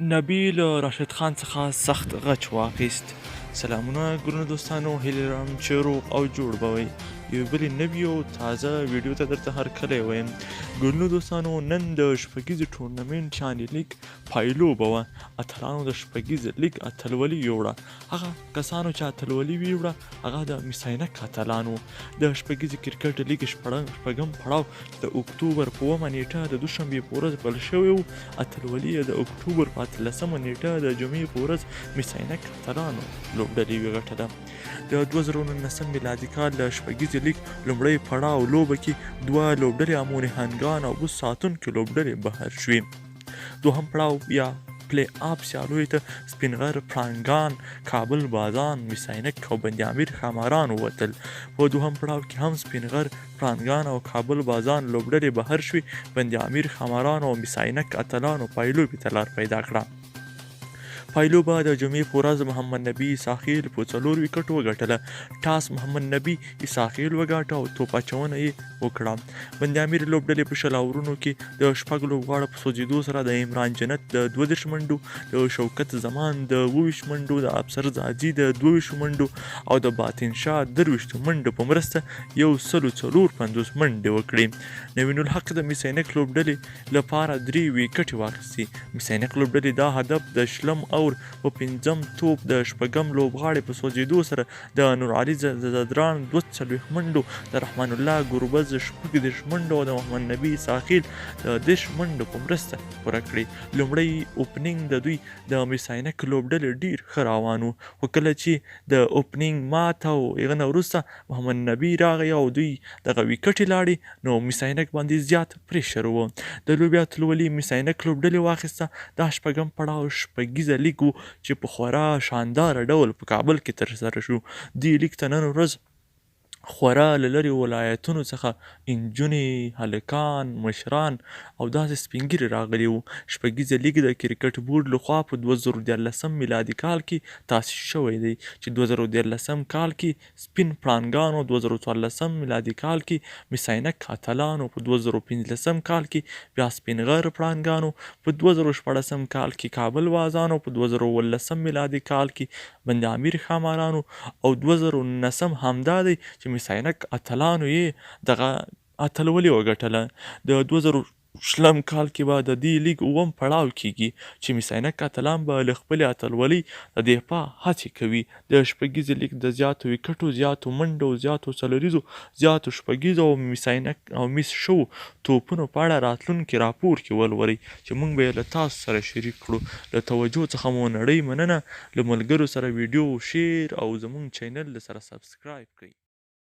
نبی له راشد خان څخه سخت غچ واخیست. سلامونه ګرانو دوستانو، هیله لرم چې روغ او جوړ به وئ. یو بلې نوي او تازه ویډیو ته درته هرکلی وایم. ګرانو دوستانو، نن د شپږیزې ټورنمنټ چانې لیګ پایلوبه وه. اتلانو د شپږیزې لیګ اتلولي یوړه. هغه کسانو چې اتلولي ویوړه هغه د میساینک اتلان وو. د شپږیزې کرکټ لیګ شپږم پړاو چې د اکتوبر په اوومه نیټه د دوشنبې په ورځ پیل شوی و، اتلولي یې د اکتوبر په 18مه نیټه د جمعې په ورځ میساینک اتلانو لوبډلې وګټله. د 2019 میلادي کال د شپږیزې لیګ لومړی پړاو لوبه کې دوه لوبډلې امونهنګان او بوس ساتونکي لوبډلې بهر شوې. دوهم پړاو یا پلی آف سیالیو ته سپین غر پړانګان، کابل بازان، میساینک او بند امیر ښاماران ووتل. په دوهم پړاو کې هم سپین غر پړانګان او کابل بازان لوبډلې بهر شوې. بند امیر ښاماران او میساینک اتلانو پایلوبې ته لار پیدا کړه. پایلوبه د جمعې په ورځ محمد نبي اساخیل په 4 وکټو وګټله. ټاس محمد نبي اساخیل وګاټه او توپ اچونه یې وکړه. بند امیر لوبډلې په 20 اورونو کې د 6 لوبغاړو په سوځېدو سره د عمران جنت د 32 منډو، د شوکت زمان د 22 منډو، د افسر زاځي د 22 منډو او د باطن شاه 23 منډو په مرسته 154 منډې وکړې. نوین الحق د میساینک لوبډلې لپاره 3 وکټې واخیستې. میساینک لوبډلې دا هدف د شلم اور په 5م توپ د 6م لوبغاړي په سوځېدو سره د نور علي زدران 42 منډو، د رحمان الله ګربز 36 منډو او د محمد نبي اساخیل د 10 منډو په مرسته پوره کړې. لومړی اوپننګ د دوی د میساینک لوبډلې ډیر ښه روان و، خو کله چې د اوپننګ ماته او هغه نه وروسته محمد نبي راغی او دوی دغه وکټې لاړې، نو میساینک باندې زیات پریشر و. د لوبې اتلولي میساینک لوبډلې واخیسته. دا شپږم پړاو شپږیزه لیګ و چې په خورا شانداره ډول په کابل کې ترسره شو. دې لیګ ته نن ورځ خورا له لرې ولایتونو څخه نجونې، هلکان، مشران او داسې سپین ږیري راغلي وو. شپږیزه لیګ د کرکټ بورډ لخوا په 2013 میلادي کال کې تاسیس شوی دی، چې 2013 کال کې سپین پړانګانو، 2014 میلادي کال کې میساینک اتلانو، په 2015 کال کې بیا سپین غر پړانګانو، په 2014 کال کې کابل بازانو، په 2017 میلادي کال کې بند امیر ښامارانو او 2019 همدا دی چې میساینک اتلانو یې دغه اتلولي وګټله. د 2020 کال کې به د دې لیګ 9م پړاو کیږي چې میساینک اتلان به له خپلې اتلولۍ د دفاع هڅې کوي. د شپږیزې لیګ د زیاتو وکټو، زیاتو منډو، زیاتو څلوریزو، زیاتو شپږیزو او میساینک او میس شوو توپونو په اړه راتلونکي راپور کې ولولئ چې موږ به یې له تاسو سره شریک کړو. له توجه څخه مو نړۍ مننه. له ملګرو سره ویډیو شیر او زموږ چینل سره سبسکرایب کړئ.